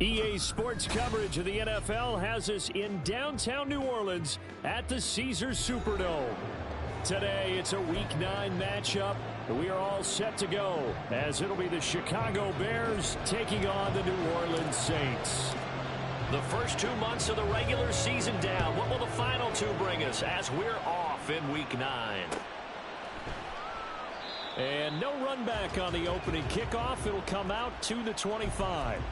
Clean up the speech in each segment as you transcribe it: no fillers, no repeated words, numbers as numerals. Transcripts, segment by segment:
EA Sports coverage of the NFL has us in downtown New Orleans at the Caesars Superdome. Today, it's a Week 9 matchup. We are all set to go as it'll be the Chicago Bears taking on the New Orleans Saints. The first 2 months of the regular season down. What will the final 2 bring us as we're off in Week 9? And no run back on the opening kickoff. It'll come out to the 25.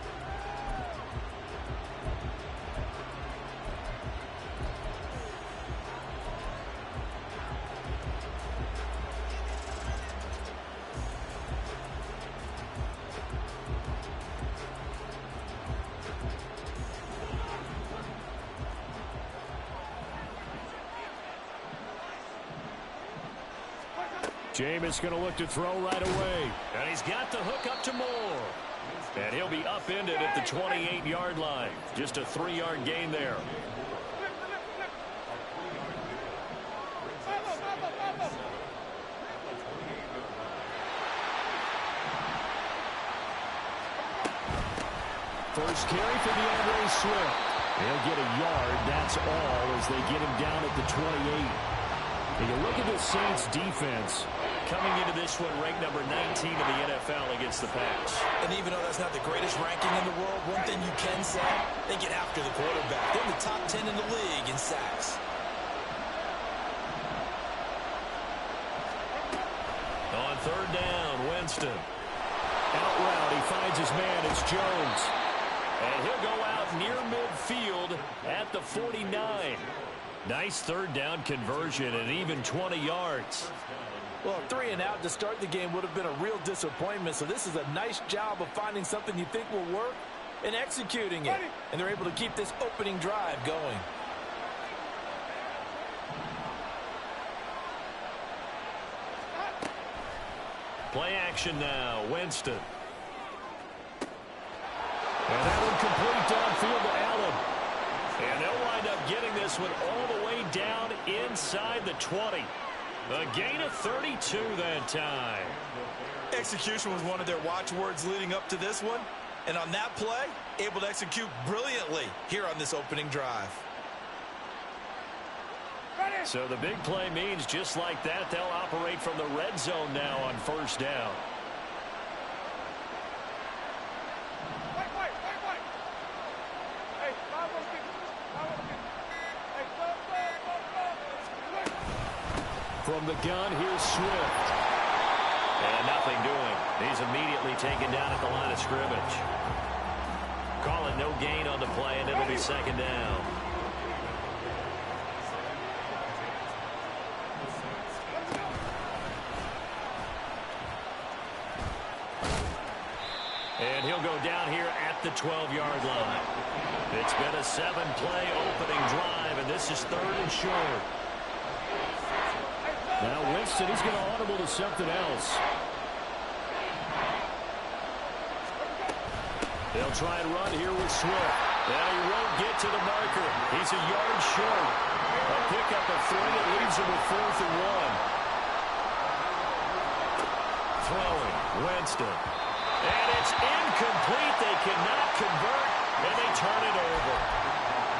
Jameis going to look to throw right away. And he's got the hook up to Moore. And he'll be upended at the 28-yard line. Just a 3-yard gain there. First carry for DeAndre Swift. He'll get a yard. That's all as they get him down at the 28. And you look at the Saints defense coming into this one ranked number 19 in the NFL against the pass. And even though that's not the greatest ranking in the world, one thing you can say, they get after the quarterback. They're in the top 10 in the league in sacks. On third down, Winston. Out route, he finds his man. It's Jones. And he'll go out near midfield at the 49. Nice third down conversion and even 20 yards. Well, 3 and out to start the game would have been a real disappointment. So this is a nice job of finding something you think will work and executing it. And they're able to keep this opening drive going. Play action now, Winston. And that one complete downfield to Allen. And they'll wind up getting this one all the way down inside the 20. A gain of 32 that time. Execution was one of their watchwords leading up to this one. And on that play, able to execute brilliantly here on this opening drive. So the big play means just like that, they'll operate from the red zone now on first down. From the gun, here's Swift. And nothing doing. He's immediately taken down at the line of scrimmage. Call it no gain on the play, and it'll be second down. And he'll go down here at the 12-yard line. It's been a 7-play opening drive, and this is third and short. Now Winston, he's going to audible to something else. They'll try and run here with Swift. And he won't get to the marker. He's a yard short. A pickup of 3 that leaves him with 4th and 1. Throwing, Winston. And it's incomplete. They cannot convert, and they turn it over.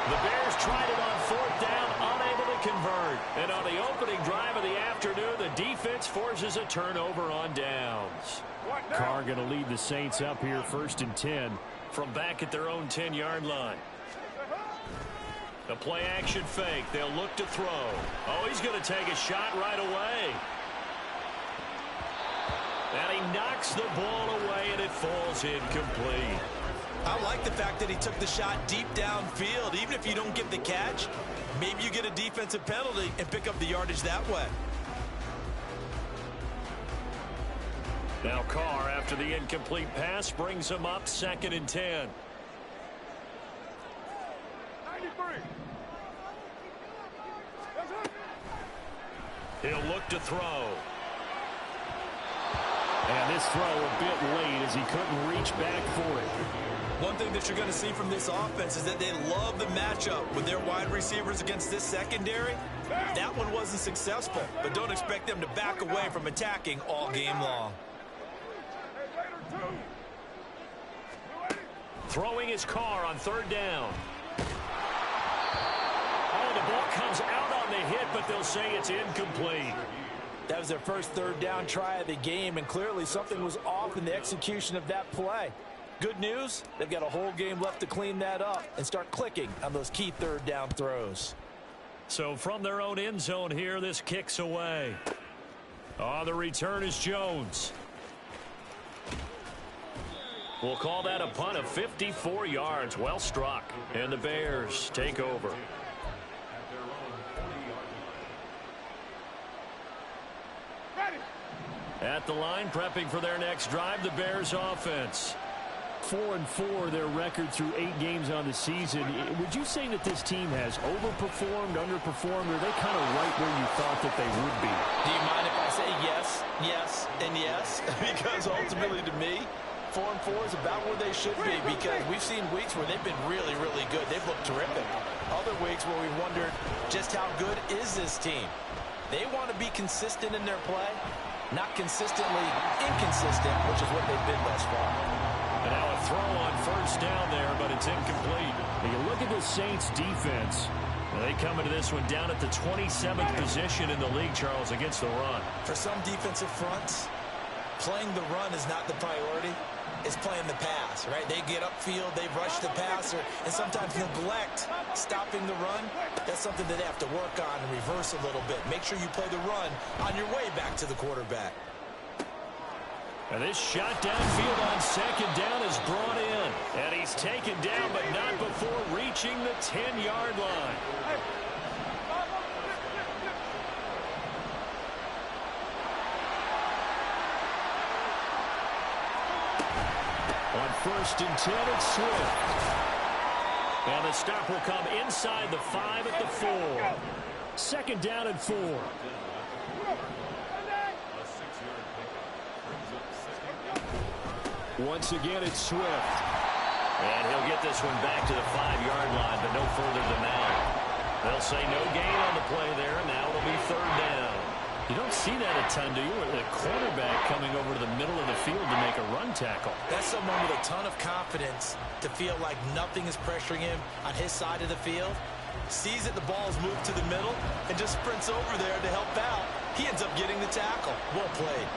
The Bears tried it on 4th down, unable to convert. And on the opening drive of the afternoon, the defense forces a turnover on downs. Carr going to lead the Saints up here 1st and 10 from back at their own 10-yard line. The play action fake. They'll look to throw. Oh, he's going to take a shot right away. And he knocks the ball away, and it falls incomplete. I like the fact that he took the shot deep downfield. Even if you don't get the catch, maybe you get a defensive penalty and pick up the yardage that way. Now Carr, after the incomplete pass, brings him up 2nd and 10. 93. He'll look to throw. And this throw a bit late as he couldn't reach back for it. One thing that you're going to see from this offense is that they love the matchup with their wide receivers against this secondary. That one wasn't successful, but don't expect them to back away from attacking all game long. throwing his car on third down. Oh, the ball comes out on the hit, but they'll say it's incomplete. That was their first third down try of the game, and clearly something was off in the execution of that play. Good news, they've got a whole game left to clean that up and start clicking on those key third down throws. So from their own end zone here, this kicks away. On the return is Jones. We'll call that a punt of 54 yards. Well struck. And the Bears take over. At the line, prepping for their next drive, the Bears offense. 4-4 their record through 8 games on the season. Would you say that this team has overperformed, underperformed, or are they kind of right where you thought that they would be? Do you mind if I say yes, yes, and yes? Because ultimately to me, 4-4 is about where they should be, because we've seen weeks where they've been really, really good. They've looked terrific. Other weeks where we wondered just how good is this team. They want to be consistent in their play, not consistently inconsistent, which is what they've been thus far. And now a throw on first down there, but it's incomplete. When you look at the Saints defense, they come into this one down at the 27th position in the league, Charles, against the run. For some defensive fronts, playing the run is not the priority. It's playing the pass, right? They get upfield, they rush the passer, and sometimes neglect stopping the run. That's something that they have to work on and reverse a little bit. Make sure you play the run on your way back to the quarterback. And this shot downfield on second down is brought in. And he's taken down, but not before reaching the 10-yard line. On first and 10, it's Swift. And the stop will come inside the 5 at the 4. Second down and 4. Once again, it's Swift. And he'll get this one back to the 5-yard line, but no further than that. They'll say no gain on the play there. Now it'll be third down. You don't see that a ton, do you? The cornerback coming over to the middle of the field to make a run tackle. That's someone with a ton of confidence to feel like nothing is pressuring him on his side of the field. Sees that the ball's moved to the middle and just sprints over there to help out. He ends up getting the tackle. Well played.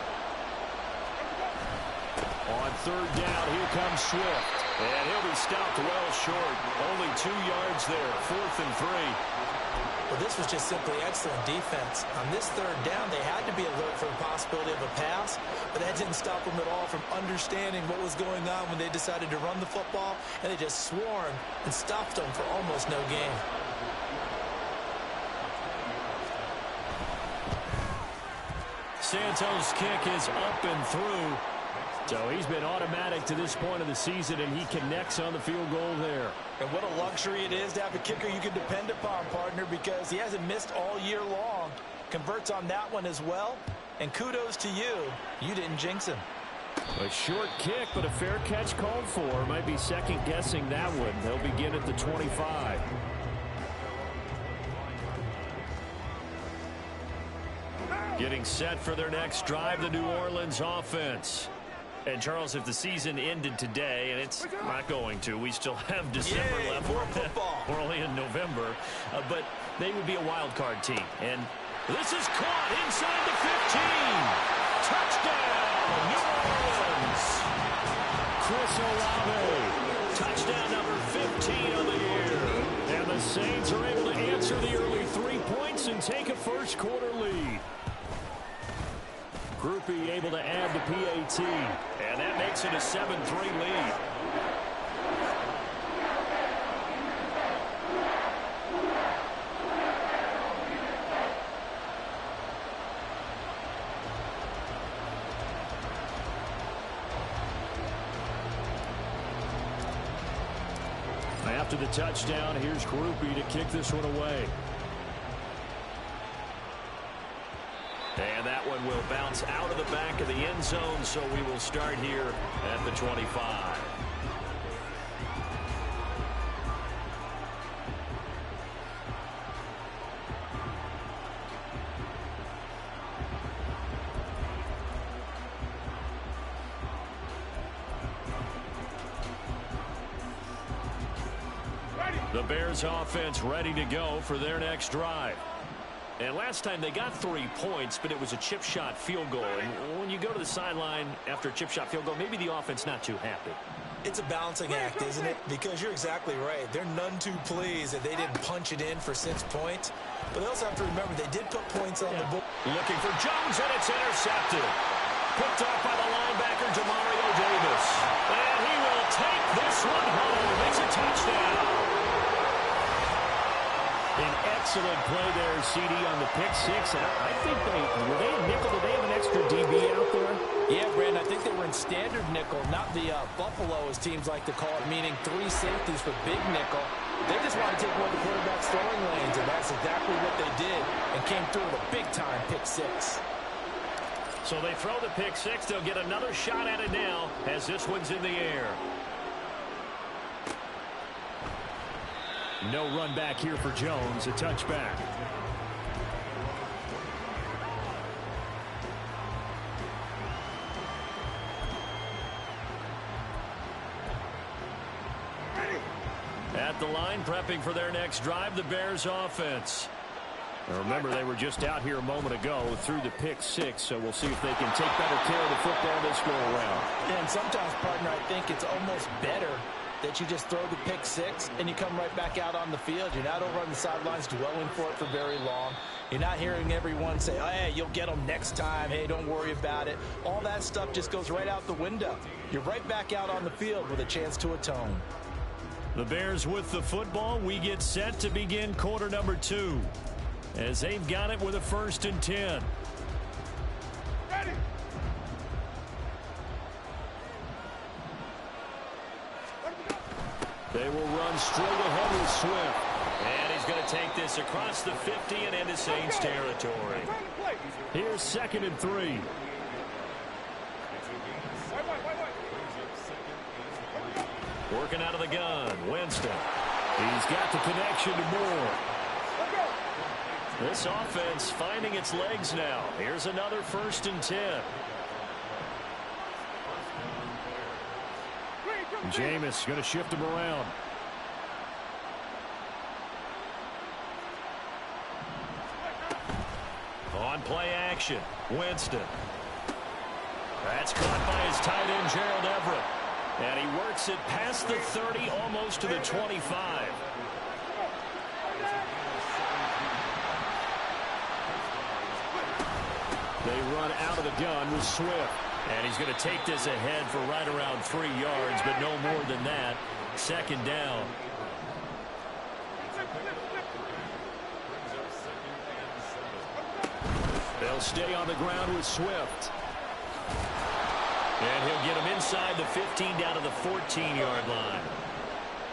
On third down, here comes Swift. And he'll be stopped well short. Only 2 yards there. 4th and 3. Well, this was just simply excellent defense. On this third down, they had to be alert for the possibility of a pass, but that didn't stop them at all from understanding what was going on when they decided to run the football, and they just swarmed and stopped them for almost no gain. Santos' kick is up and through. So he's been automatic to this point of the season, and he connects on the field goal there. And what a luxury it is to have a kicker you can depend upon, partner, because he hasn't missed all year long. Converts on that one as well. And kudos to you. You didn't jinx him. A short kick, but a fair catch called for. Might be second-guessing that one. They'll begin at the 25. Getting set for their next drive, the New Orleans offense. And, Charles, if the season ended today, and it's not going to, we still have December left. More football. We're only in November. But they would be a wild card team. And this is caught inside the 15. Touchdown, New Orleans. Chris Olave. Touchdown number 15 on the year. And the Saints are able to answer the early 3 points and take a first-quarter lead. Groupie able to add the PAT, and that makes it a 7-3 lead. After the touchdown, here's Groupie to kick this one away. And that one will bounce out of the back of the end zone, so we will start here at the 25. The Bears offense ready to go for their next drive. And last time they got 3 points, but it was a chip shot field goal. And when you go to the sideline after a chip shot field goal, maybe the offense not too happy. It's a balancing act, isn't it? Because you're exactly right. They're none too pleased that they didn't punch it in for 6 points. But they also have to remember they did put points on the board. Looking for Jones, and it's intercepted. Picked off by the linebacker, Demario Davis. And he will take this one home. It's a touchdown. An excellent play there, CD, on the pick six. And I think were they a nickel? Did they have an extra DB out there? Yeah, Brandon, I think they were in standard nickel, not the Buffalo, as teams like to call it, meaning 3 safeties for big nickel. They just want to take away the quarterback's throwing lanes, and that's exactly what they did and came through with a big-time pick six. So they throw the pick six. They'll get another shot at it now as this one's in the air. No run back here for Jones. A touchback. At the line, prepping for their next drive, the Bears offense. Now remember, they were just out here a moment ago through the pick six, so we'll see if they can take better care of the football this go around. And sometimes, partner, I think it's almost better that you just throw the pick six and you come right back out on the field. You're not over on the sidelines dwelling for it for very long. You're not hearing everyone say, oh, hey, you'll get them next time. Hey, don't worry about it. All that stuff just goes right out the window. You're right back out on the field with a chance to atone. The Bears with the football. We get set to begin quarter number 2 as they've got it with a 1st and 10. Ready. They will run straight ahead with Swift. And he's going to take this across the 50 and into Saints territory. Here's 2nd and 3. Working out of the gun, Winston. He's got the connection to Moore. This offense finding its legs now. Here's another 1st and 10. Jameis going to shift him around. On play action, Winston. That's caught by his tight end, Gerald Everett. And he works it past the 30, almost to the 25. They run out of the gun with Swift. And he's going to take this ahead for right around 3 yards, but no more than that. 2nd down. They'll stay on the ground with Swift. And he'll get him inside the 15 down to the 14-yard line.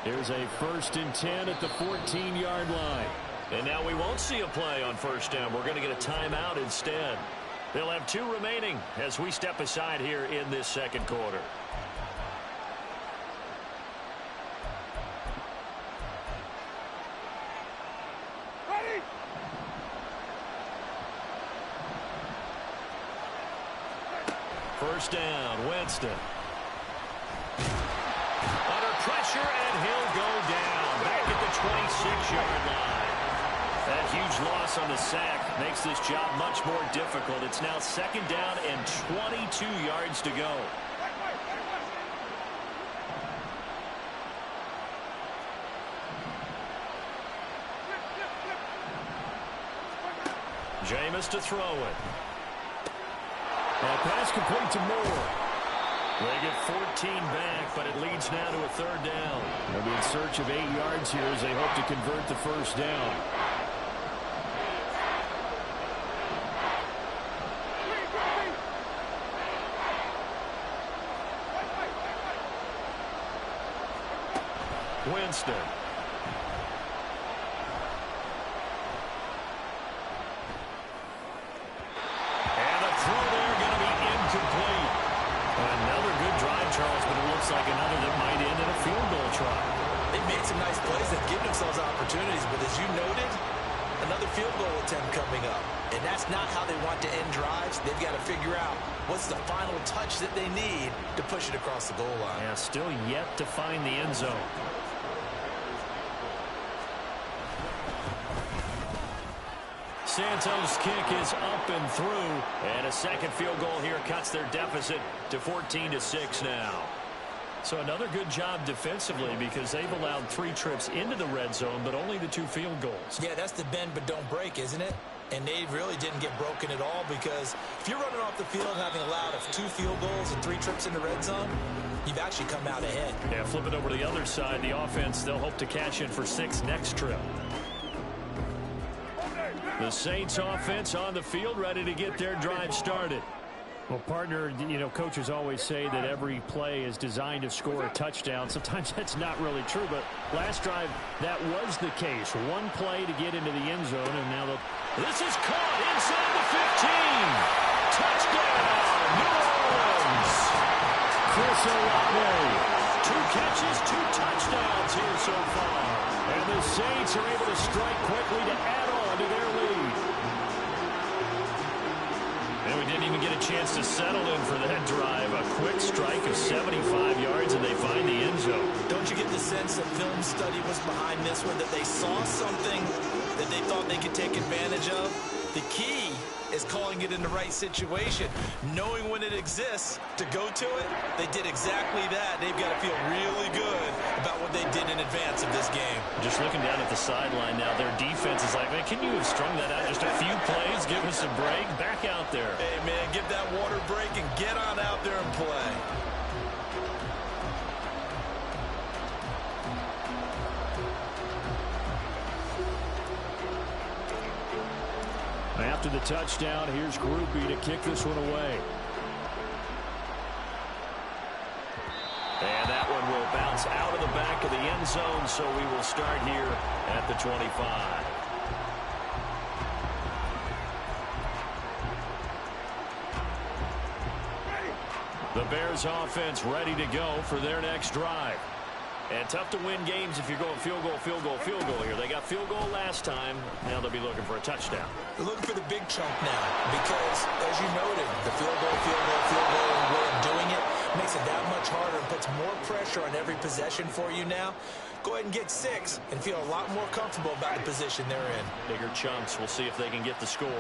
Here's a 1st and 10 at the 14-yard line. And now we won't see a play on 1st down. We're going to get a timeout instead. They'll have 2 remaining as we step aside here in this 2nd quarter. Ready. First down, Winston. Under pressure, and he'll go down. Back at the 26-yard line. That huge loss on the sack makes this job much more difficult. It's now 2nd down and 22 yards to go. Jameis to throw it. That pass complete to Moore. They get 14 back, but it leads now to a 3rd down. They'll be in search of 8 yards here as they hope to convert the 1st down. Winston. And the throw there going to be incomplete. Another good drive, Charles, but it looks like another that might end in a field goal try. They made some nice plays that give themselves opportunities, but as you noted, another field goal attempt coming up. And that's not how they want to end drives. They've got to figure out what's the final touch that they need to push it across the goal line. Yeah, still yet to find the end zone. Santos' kick is up and through, and a second field goal here cuts their deficit to 14-6 now. So another good job defensively because they've allowed 3 trips into the red zone, but only the 2 field goals. Yeah, that's the bend but don't break, isn't it? And they really didn't get broken at all because if you're running off the field having allowed 2 field goals and 3 trips in the red zone, you've actually come out ahead. Yeah, flip it over to the other side. The offense, they'll hope to cash in for 6 next trip. The Saints offense on the field, ready to get their drive started. Well, partner, you know, coaches always say that every play is designed to score a touchdown. Sometimes that's not really true, but last drive, that was the case. 1 play to get into the end zone, and now this is caught inside the 15. Touchdown, New Orleans. Chris Olave. 2 catches, 2 touchdowns here so far. And the Saints are able to strike quickly to add on to their lead. And we didn't even get a chance to settle in for that drive. A quick strike of 75 yards, and they find the end zone. Don't you get the sense that film study was behind this one, that they saw something that they thought they could take advantage of? The key is calling it in the right situation, knowing when it exists to go to it. They did exactly that. They've got to feel really good about what they did in advance of this game. Just looking down at the sideline now, their defense is like, man, can you have strung that out just a few plays? Give us a break. Back out there. Hey, man, give that water break and get on out there and play. After the touchdown, here's Groupie to kick this one away. And that one will bounce out of the back of the end zone, so we will start here at the 25. The Bears offense ready to go for their next drive. And tough to win games if you're going field goal, field goal, field goal here. They got field goal last time. Now they'll be looking for a touchdown. They're looking for the big chunk now because, as you noted, the field goal, and way of doing it makes it that much harder and puts more pressure on every possession for you now. Go ahead and get 6 and feel a lot more comfortable about the position they're in. Bigger chunks. We'll see if they can get the score.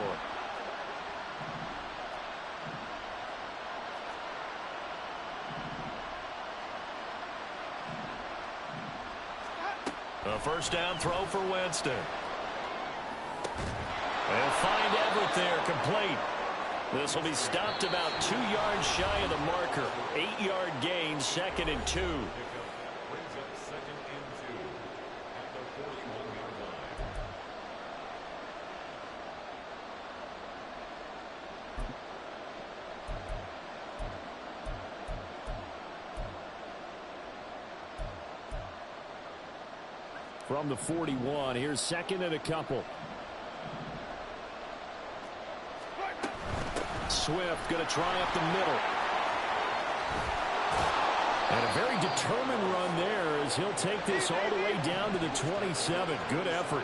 A first down throw for Winston. They'll find Everett there, complete. This will be stopped about 2 yards shy of the marker. 8-yard gain, 2nd and 2. From the 41, here's 2nd and a couple. Swift going to try up the middle. And a very determined run there as he'll take this all the way down to the 27. Good effort.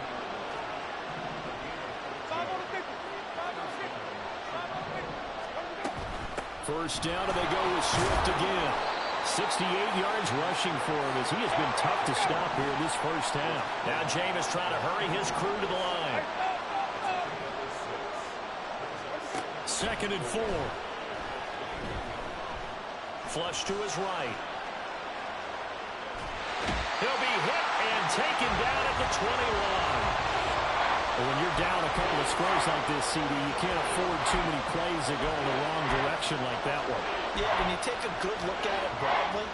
First down, and they go with Swift again. 68 yards rushing for him as he has been tough to stop here this first half. Now Jameis trying to hurry his crew to the line. 2nd and 4. Flush to his right. He'll be hit and taken down at the 20 line. When you're down a couple of squares like this, CD, you can't afford too many plays that go in the wrong direction like that one. Yeah, when you take a good look at it broadly,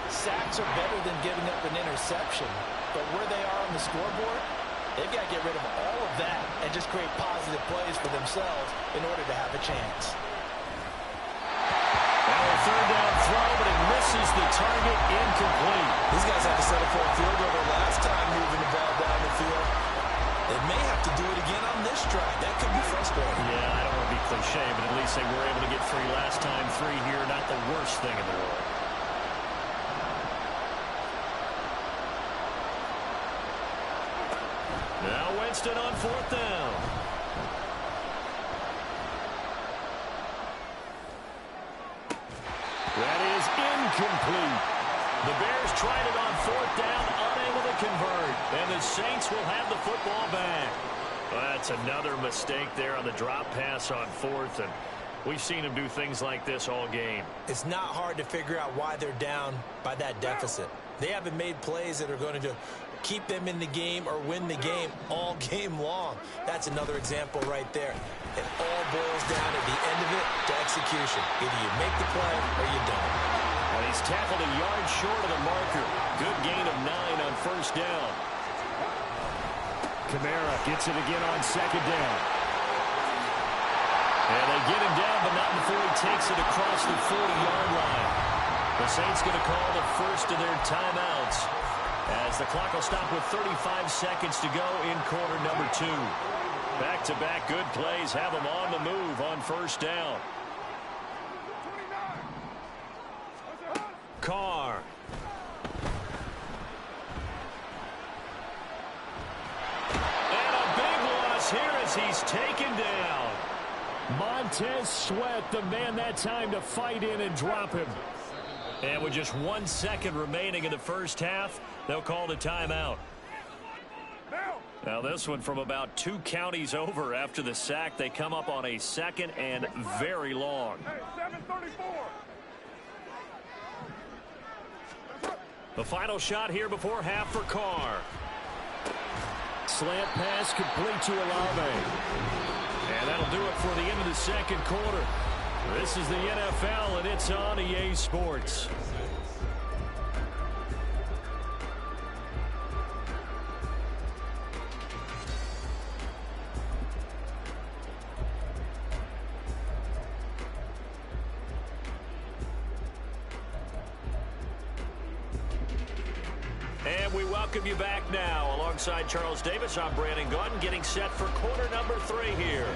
sacks are better than giving up an interception. But where they are on the scoreboard, they've got to get rid of all of that and just create positive plays for themselves in order to have a chance. Now a third down throw, but it misses the target, incomplete. These guys had to settle for a field goal last time moving the ball down the field. They may have to do it again on this drive. That could be frustrating. Yeah, I don't want to be cliche, but at least they were able to get 3 last time. 3 here, not the worst thing in the world. Now Winston on 4th down. That is incomplete. The Bears tried it on 4th down, unable to convert. And the Saints will have the football back. Well, that's another mistake there on the drop pass on fourth, and we've seen him do things like this all game. It's not hard to figure out why they're down by that deficit. They haven't made plays that are going to keep them in the game or win the game all game long. That's another example right there. It all boils down at the end of it to execution. Either you make the play or you don't. And he's tackled a yard short of the marker. Good gain of 9 on first down. Kamara gets it again on second down. And they get him down, but not before he takes it across the 40-yard line. The Saints going to call the first of their timeouts as the clock will stop with 35 seconds to go in quarter number 2. Back-to-back good plays have them on the move on first down. Carr. And a big loss here as he's taken down. Montez Sweat, the man that time to fight in and drop him. And with just 1 second remaining in the first half, they'll call the timeout. Now this one from about 2 counties over after the sack. They come up on a second and very long. The final shot here before half for Carr. Slant pass complete to Olave. And that'll do it for the end of the second quarter. This is the NFL, and it's on EA Sports. And we welcome you back now. Alongside Charles Davis, I'm Brandon Gunn, getting set for quarter number 3 here.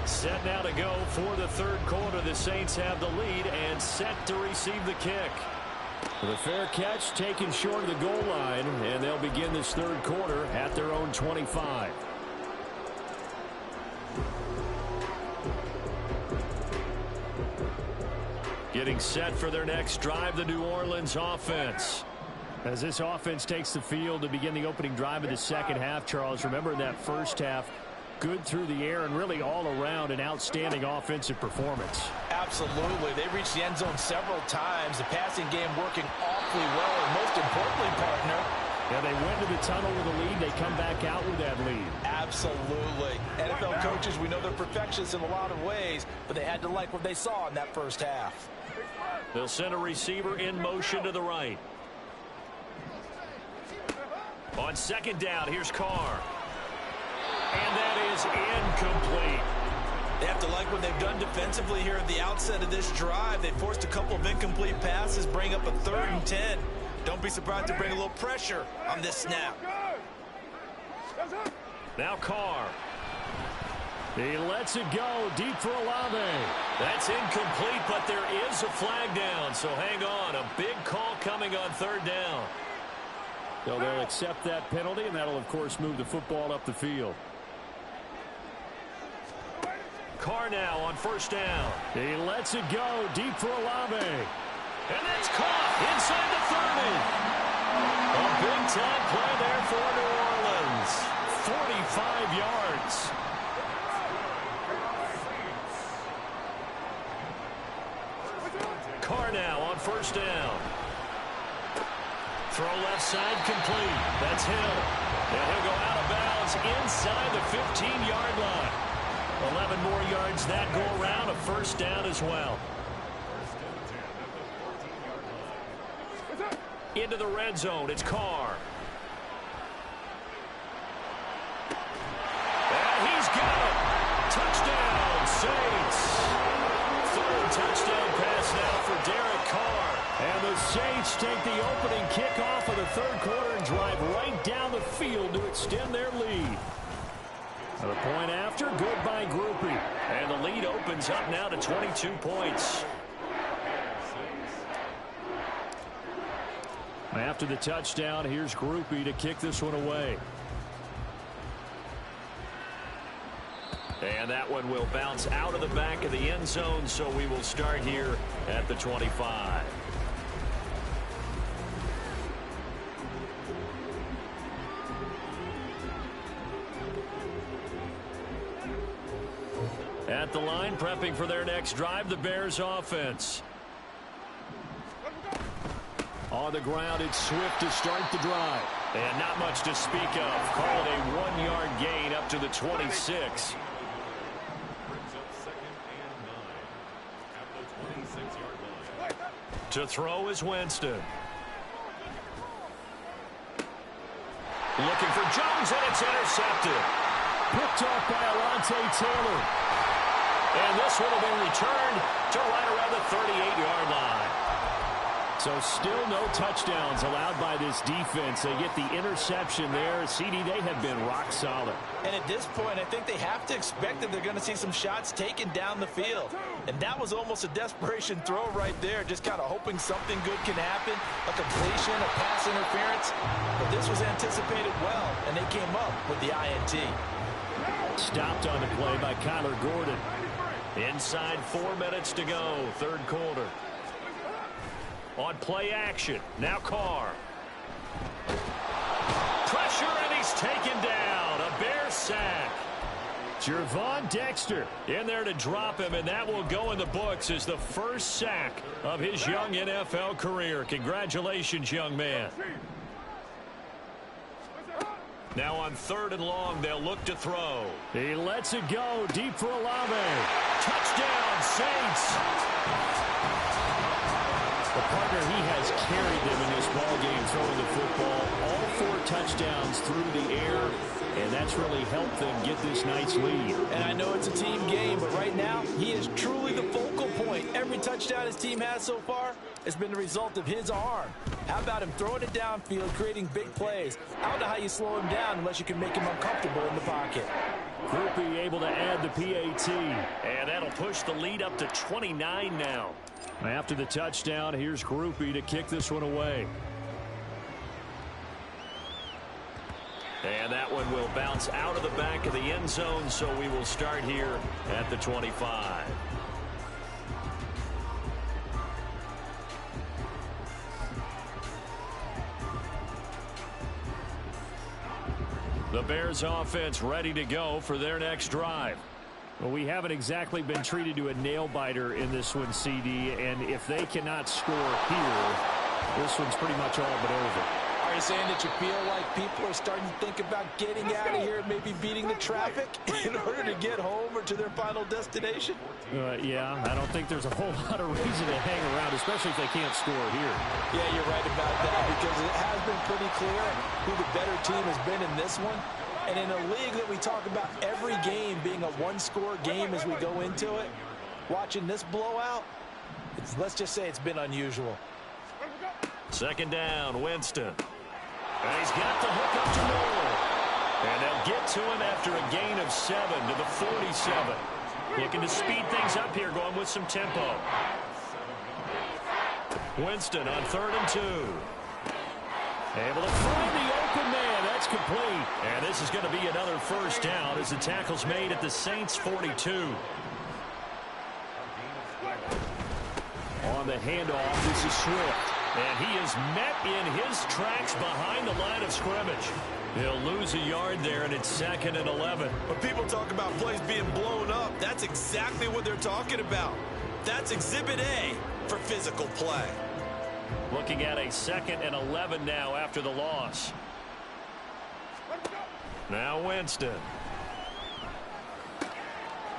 Set now to go for the third quarter. The Saints have the lead and set to receive the kick. The fair catch taken short of the goal line, and they'll begin this third quarter at their own 25. Getting set for their next drive, the New Orleans offense. As this offense takes the field to begin the opening drive of the second half, Charles, remember in that first half, good through the air and really all around an outstanding offensive performance. Absolutely. They reached the end zone several times. The passing game working awfully well. And most importantly, partner, yeah, they went to the tunnel with a lead. They come back out with that lead. Absolutely. NFL coaches, we know they're perfectionists in a lot of ways, but they had to like what they saw in that first half. They'll send a receiver in motion to the right. On second down, here's Carr. And that is incomplete. They have to like what they've done defensively here at the outset of this drive. They forced a couple of incomplete passes, bring up a 3rd and 10. Don't be surprised to bring a little pressure on this snap. Now Carr. He lets it go deep for Olave. That's incomplete, but there is a flag down, so hang on. A big call coming on 3rd down. So they'll accept that penalty, and that'll, of course, move the football up the field. Carr now on first down. He lets it go deep for Olave. And that's caught inside the 30. A big-time play there for New Orleans. 45 yards. Carr now on first down. Throw left side complete. That's Hill. And he'll go out of bounds inside the 15-yard line. 11 more yards that go around. A first down as well. Into the red zone. It's Carr. And he's got it. Touchdown, Saints. 3rd touchdown pass now for Derek Carr. And the Saints take the opening kickoff of the third quarter and drive right down the field to extend their lead. The point after, good by Groupie. And the lead opens up now to 22 points. After the touchdown, here's Groupie to kick this one away. And that one will bounce out of the back of the end zone, so we will start here at the 25. At the line, prepping for their next drive, the Bears offense. On the ground, it's Swift to start the drive. And not much to speak of. Call it a 1-yard gain up to the 26. To throw is Winston. Looking for Jones, and it's intercepted. Picked off by Alontae Taylor. And this one will be returned to right around the 38-yard line. So still no touchdowns allowed by this defense. They get the interception there. CD, they have been rock solid. And at this point, I think they have to expect that they're going to see some shots taken down the field. And that was almost a desperation throw right there, just kind of hoping something good can happen, a completion, a pass interference. But this was anticipated well, and they came up with the INT. Stopped on the play by Kyler Gordon. Inside 4 minutes to go, third quarter. On play action, now Carr. Pressure, and he's taken down. A Bear sack. Jervon Dexter in there to drop him, and that will go in the books as the first sack of his young NFL career. Congratulations, young man. Now on 3rd and long, they'll look to throw. He lets it go deep for Olave. Touchdown, Saints. The partner, he has carried them in this ballgame throwing the football. All 4 touchdowns through the air, and that's really helped them get this night's lead. And I know it's a team game, but right now, he is truly the focal point. Every touchdown his team has so far has been the result of his arm. How about him throwing it downfield, creating big plays? I don't know how you slow him down unless you can make him uncomfortable in the pocket. Groupie able to add the PAT. And that'll push the lead up to 29 now. After the touchdown, here's Groupie to kick this one away. And that one will bounce out of the back of the end zone, so we will start here at the 25. The Bears offense ready to go for their next drive. Well, we haven't exactly been treated to a nail-biter in this one, CD, and if they cannot score here, this one's pretty much all but over. Are you saying that you feel like people are starting to think about getting out of here and maybe beating the traffic in order to get home or to their final destination? Yeah, I don't think there's a whole lot of reason to hang around, especially if they can't score here. Yeah, you're right about that, because it has been pretty clear who the better team has been in this one. And in a league that we talk about every game being a one-score game as we go into it, watching this blowout, let's just say it's been unusual. 2nd down, Winston. And he's got the hook up to Moore. And they'll get to him after a gain of 7 to the 47. Looking to speed things up here, going with some tempo. Winston on 3rd and 2. Able to find the open man. That's complete. And this is going to be another first down as the tackle's made at the Saints' 42. On the handoff, this is Swift. And he is met in his tracks behind the line of scrimmage. He'll lose a yard there, and it's 2nd and 11. When people talk about plays being blown up, that's exactly what they're talking about. That's Exhibit A for physical play. Looking at a 2nd and 11 now after the loss. Now Winston.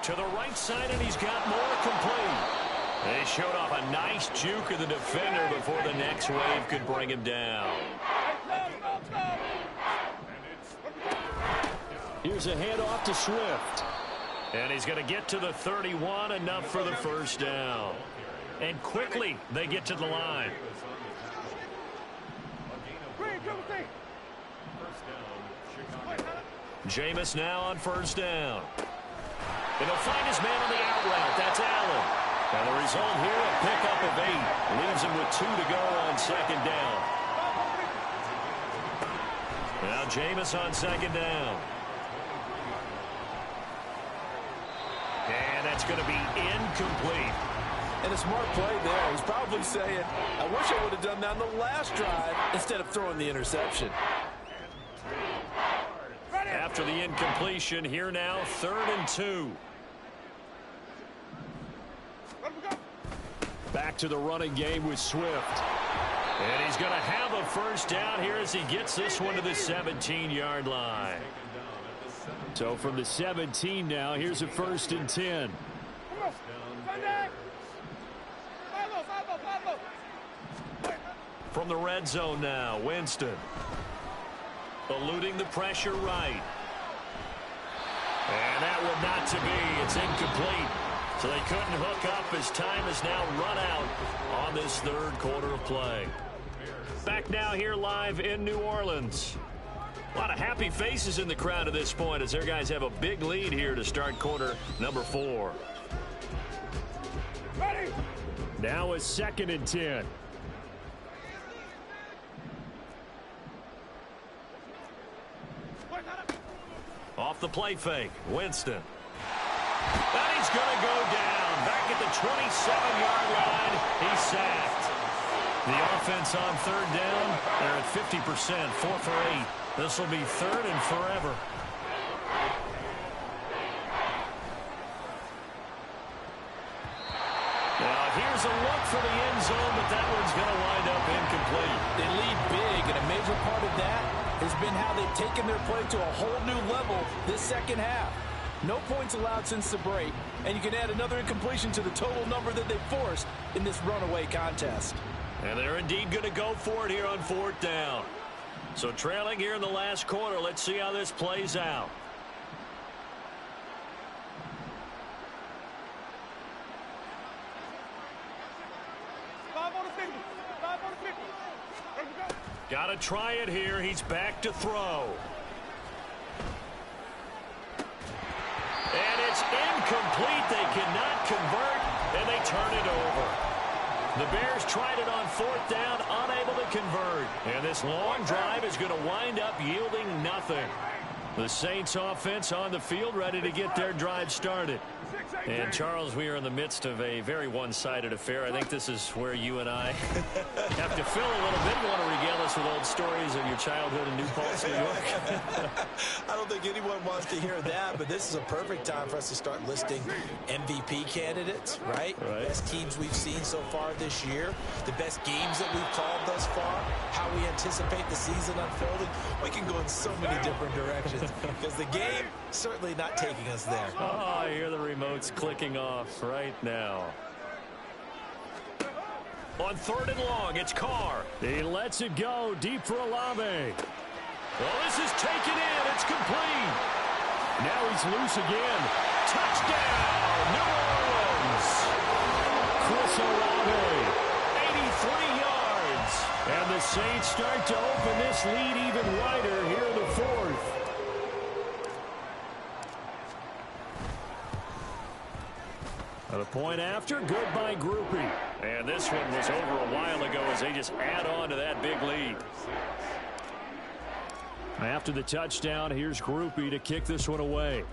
To the right side, and he's got more complete. They showed off a nice juke of the defender before the next wave could bring him down. Here's a handoff to Swift. And he's going to get to the 31, enough for the first down. And quickly, they get to the line. Jameis now on 1st down. And he'll find his man on the out route. That's Allen. And the result here, a pickup of 8. Leaves him with 2 to go on 2nd down. Now Jameis on 2nd down. And that's going to be incomplete. And a smart play there. He's probably saying, I wish I would have done that on the last drive instead of throwing the interception. After the incompletion, here now 3rd and 2. Back to the running game with Swift. And he's going to have a first down here as he gets this one to the 17-yard line. So from the 17 now, here's a 1st and 10. From the red zone now, Winston. Eluding the pressure right. And that one not to be. It's incomplete. So they couldn't hook up as time has now run out on this 3rd quarter of play. Back now here live in New Orleans. A lot of happy faces in the crowd at this point as their guys have a big lead here to start quarter number 4. Ready. Now a 2nd and 10. Off the play fake, Winston. And he's going to go down. Back at the 27-yard line, he's sacked. The offense on 3rd down, they're at 50%, 4 for 8. This will be 3rd and forever. Now here's a look for the end zone, but that one's going to wind up incomplete. They lead big, and a major part of that has been how they've taken their play to a whole new level this 2nd half. No points allowed since the break, and you can add another incompletion to the total number that they forced in this runaway contest. And they're indeed going to go for it here on 4th down. So trailing here in the last quarter, let's see how this plays out. Got to try it here. He's back to throw. And it's incomplete. They cannot convert, and they turn it over. The Bears tried it on 4th down, unable to convert. And this long drive is going to wind up yielding nothing. The Saints offense on the field ready to get their drive started. And, Charles, we are in the midst of a very one-sided affair. I think this is where you and I have to fill a little bit. You want to regale us with old stories of your childhood in New Paltz, New York? I don't think anyone wants to hear that, but this is a perfect time for us to start listing MVP candidates, right? The best teams we've seen so far this year, the best games that we've called thus far, how we anticipate the season unfolding. We can go in so many different directions because the game certainly not taking us there. Oh, I hear the remote's clicking off right now. On 3rd and long, it's Carr. He lets it go deep for Olave. Well, this is taken in. It's complete. Now he's loose again. Touchdown, New Orleans. Chris Olave, 83 yards. And the Saints start to open this lead even wider here in the 4th. The point after, good by Groupie. And this one was over a while ago as they just add on to that big lead. After the touchdown, here's Groupie to kick this one away.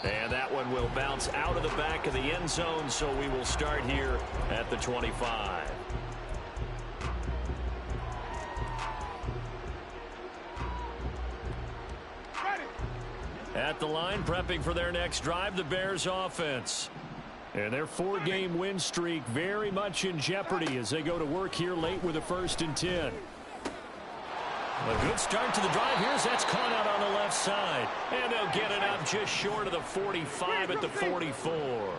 And that one will bounce out of the back of the end zone, so we will start here at the 25. At the line, prepping for their next drive, the Bears offense. And their 4-game win streak very much in jeopardy as they go to work here late with a 1st and 10. A good start to the drive here as that's caught out on the left side. And they'll get it up just short of the 45 at the 44.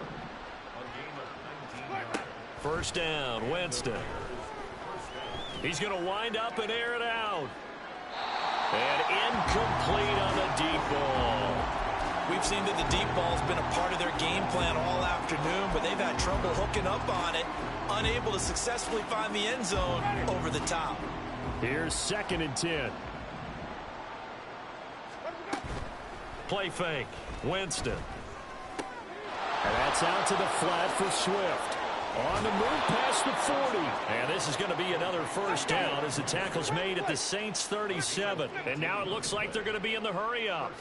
1st down, Winston. He's going to wind up and air it out. And incomplete on the deep ball. We've seen that the deep ball has been a part of their game plan all afternoon, but they've had trouble hooking up on it, unable to successfully find the end zone over the top. Here's 2nd and 10. Play fake, Winston. And that's out to the flat for Swift. On the move past the 40. And this is going to be another 1st down as the tackle's made at the Saints 37. And now it looks like they're going to be in the hurry up.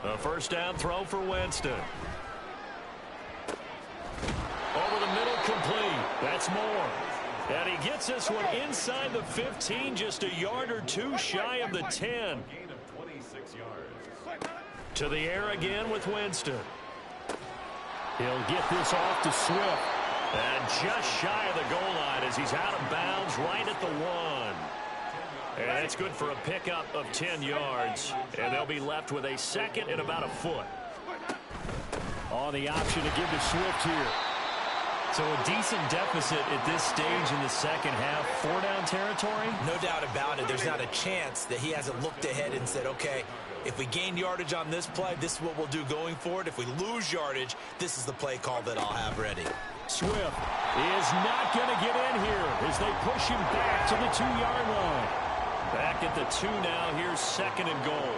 A 1st down throw for Winston. Over the middle, complete. That's more. And he gets this one inside the 15, just a yard or two shy of the 10. To the air again with Winston. He'll get this off to Swift. And just shy of the goal line as he's out of bounds right at the 1. And that's good for a pickup of 10 yards. And they'll be left with a second and about a foot. On the option to give to Swift here. So a decent deficit at this stage in the second half. 4-down territory? No doubt about it. There's not a chance that he hasn't looked ahead and said, okay, if we gain yardage on this play, this is what we'll do going forward. If we lose yardage, this is the play call that I'll have ready. Swift is not going to get in here as they push him back to the 2-yard line. Back at the 2 now. Here's second and goal.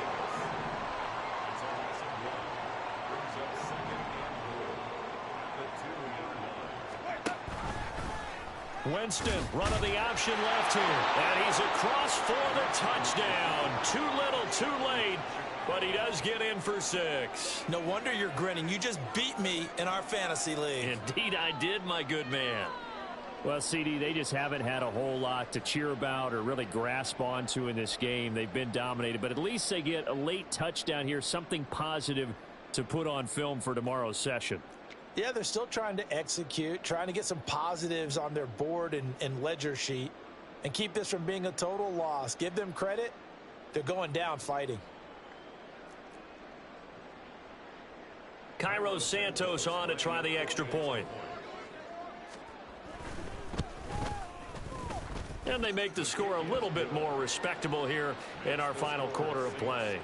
Winston running the option left here. And he's across for the touchdown. Too little, too late. But he does get in for 6. No wonder you're grinning. You just beat me in our fantasy league. Indeed I did, my good man. Well, CD, they just haven't had a whole lot to cheer about or really grasp onto in this game. They've been dominated, but at least they get a late touchdown here, something positive to put on film for tomorrow's session. Yeah, they're still trying to execute, trying to get some positives on their board and ledger sheet and keep this from being a total loss. Give them credit. They're going down fighting. Cairo Santos on to try the extra point. And they make the score a little bit more respectable here in our final quarter of play.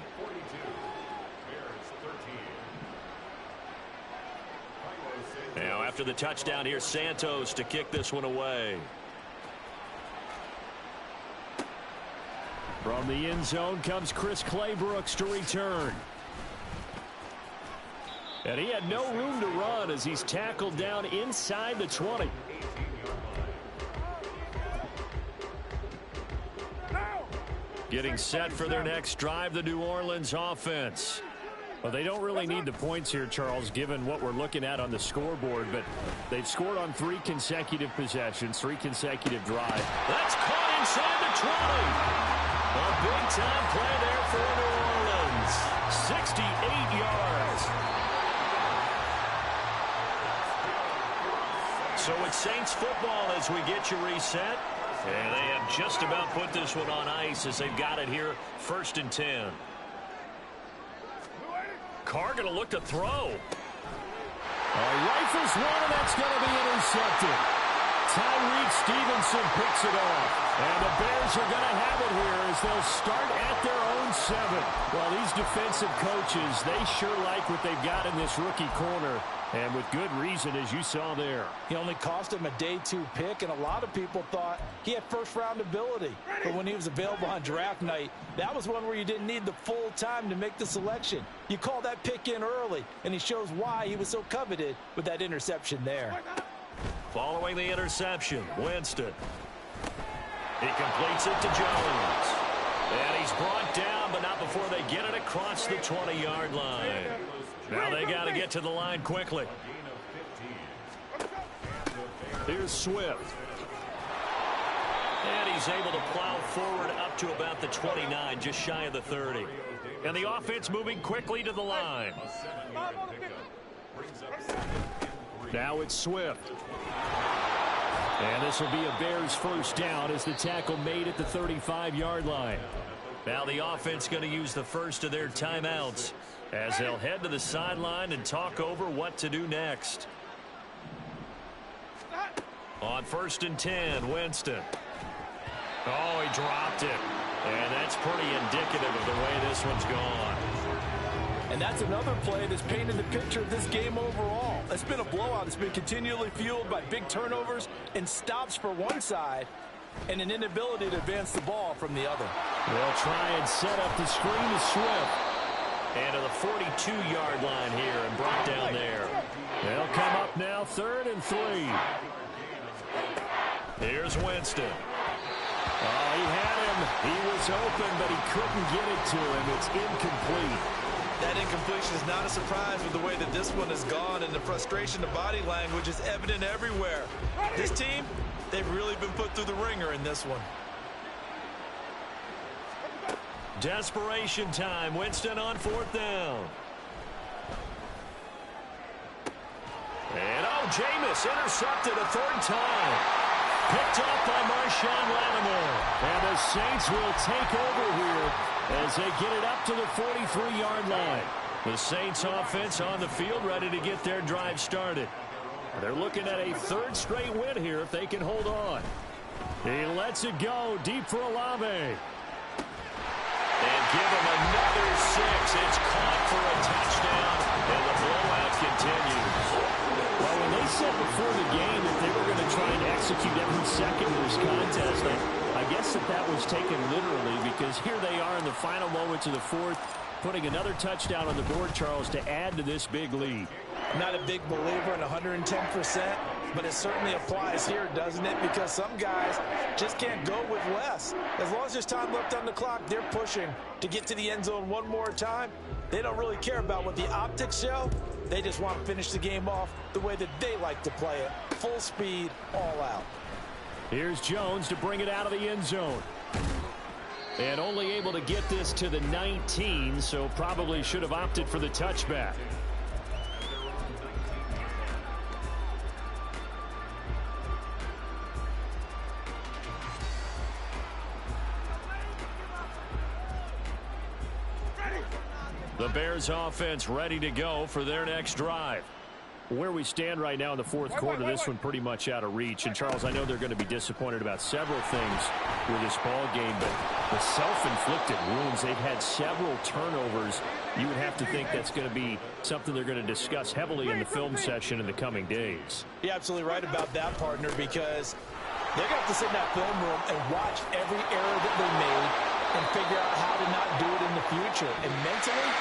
Now after the touchdown, here's Santos to kick this one away. From the end zone comes Chris Claybrooks to return. And he had no room to run as he's tackled down inside the 20. Getting set for their next drive, the New Orleans offense. Well, they don't really need the points here, Charles, given what we're looking at on the scoreboard. But they've scored on 3 consecutive possessions, 3 consecutive drives. That's caught inside the 20. A big-time play there for New Orleans. 68 yards. So it's Saints football as we get you reset. And they have just about put this one on ice as they've got it here, 1st and 10. Carr going to look to throw. Rifles one, and that's going to be intercepted. Tyreek Stevenson picks it off. And the Bears are going to have it here as they'll start at their own 7. Well, these defensive coaches, they sure like what they've got in this rookie corner. And with good reason, as you saw there. He only cost him a day 2 pick, and a lot of people thought he had first-round ability. But when he was available on draft night, that was one where you didn't need the full time to make the selection. You call that pick in early, and he shows why he was so coveted with that interception there. Following the interception, Winston. He completes it to Jones. And he's brought down, but not before they get it across the 20-yard line. Now they got to get to the line quickly. Here's Swift. And he's able to plow forward up to about the 29, just shy of the 30. And the offense moving quickly to the line. Now it's Swift. And this will be a Bears first down as the tackle made at the 35-yard line. Now the offense going to use the first of their timeouts as they'll head to the sideline and talk over what to do next. On 1st and 10, Winston. Oh, he dropped it. And that's pretty indicative of the way this one's gone. And that's another play that's painted the picture of this game overall. It's been a blowout. It's been continually fueled by big turnovers and stops for one side and an inability to advance the ball from the other. They'll try and set up the screen to Swift. And to the 42-yard line here and brought down there. They'll come up now 3rd and 3. Here's Winston. Oh, he had him. He was open, but he couldn't get it to him. It's incomplete. That incompletion is not a surprise with the way that this one has gone, and the frustration, the body language is evident everywhere. This team, they've really been put through the ringer in this one. Desperation time. Winston on 4th down. And, Jameis intercepted a third time. Picked up by Marshawn Lattimore. And the Saints will take over here as they get it up to the 43-yard line. The Saints offense on the field ready to get their drive started. They're looking at a third straight win here if they can hold on. He lets it go deep for Olave. And give him another 6. It's caught for a touchdown, and the blowout continues. Well, when they said before the game that they were going to try and execute every second of this contest, I guess that was taken literally, because here they are in the final moments of the fourth, putting another touchdown on the board, Charles, to add to this big lead. I'm not a big believer in 110%, but it certainly applies here, doesn't it? Because some guys just can't go with less. As long as there's time left on the clock, they're pushing to get to the end zone one more time. They don't really care about what the optics show. They just want to finish the game off the way that they like to play it. Full speed, all out. Here's Jones to bring it out of the end zone. And only able to get this to the 19, so probably should have opted for the touchback. The Bears offense ready to go for their next drive. Where we stand right now in the fourth quarter, this one pretty much out of reach. And, Charles, I know they're going to be disappointed about several things with this ball game, but the self-inflicted wounds, they've had several turnovers. You would have to think that's going to be something they're going to discuss heavily in the film session in the coming days. You're absolutely right about that, partner, because they're going to have to sit in that film room and watch every error that they made and figure out how to not do it in the future. And mentally,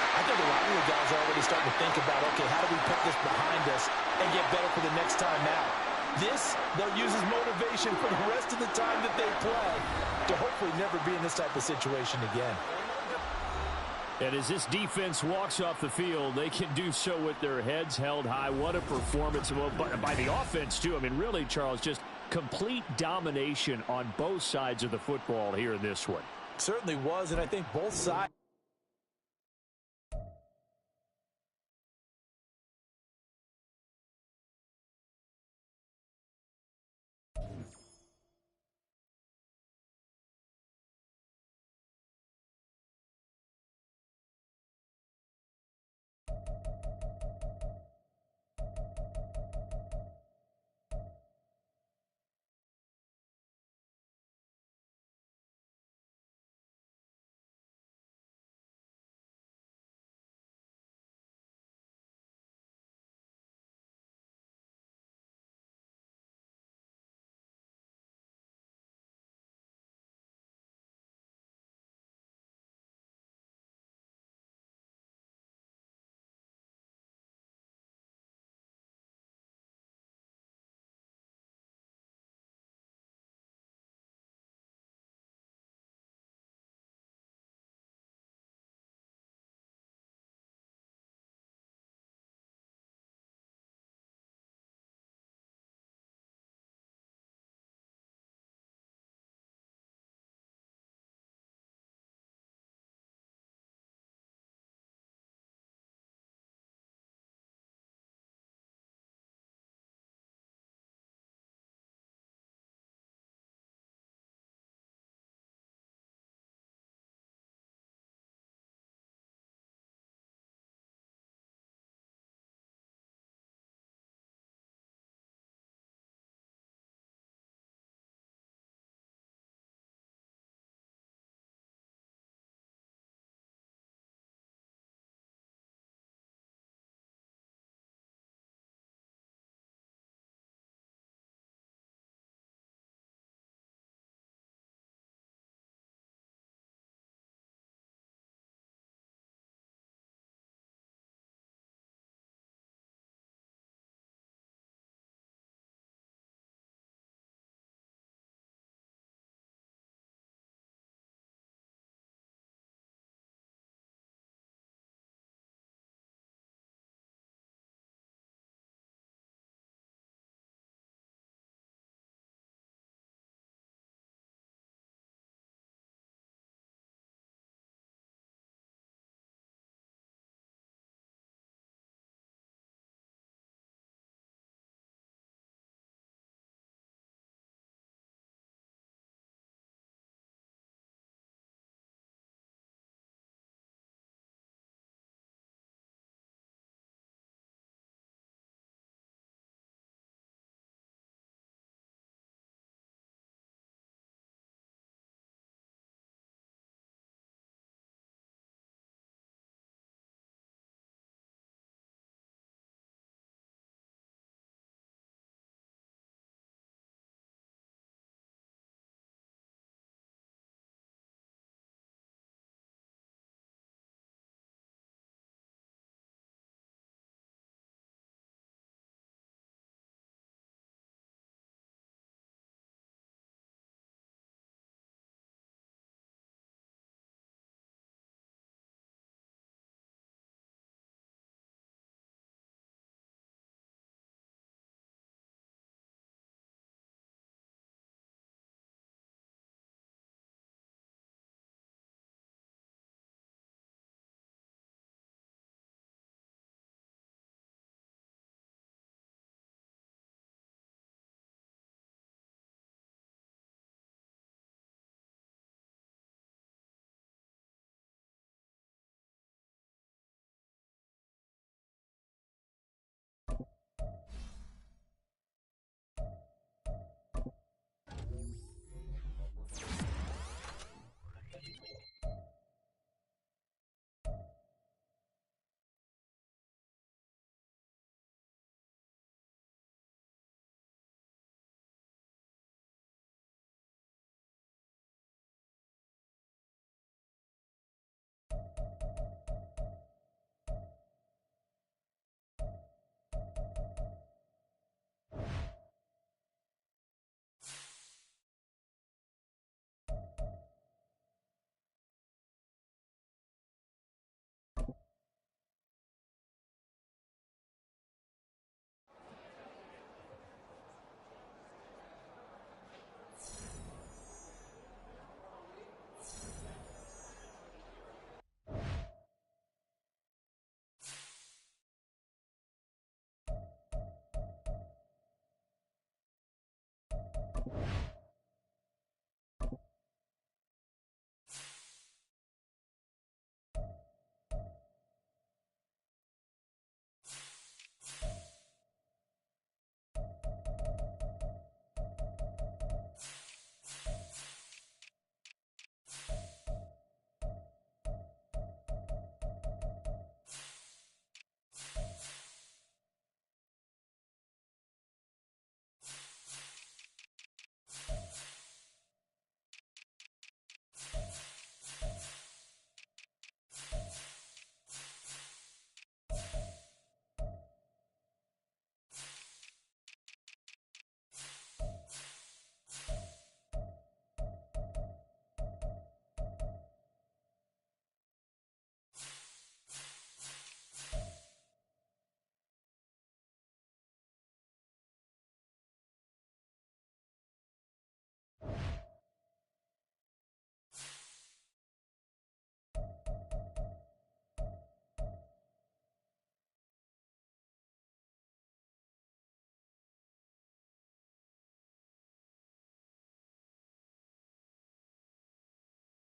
I think a lot of the guys are already starting to think about, okay, how do we put this behind us and get better for the next time out? This, they'll use as motivation for the rest of the time that they play to hopefully never be in this type of situation again. And as this defense walks off the field, they can do so with their heads held high. What a performance by the offense, too. I mean, really, Charles, just complete domination on both sides of the football here in this one. Certainly was, and I think both sides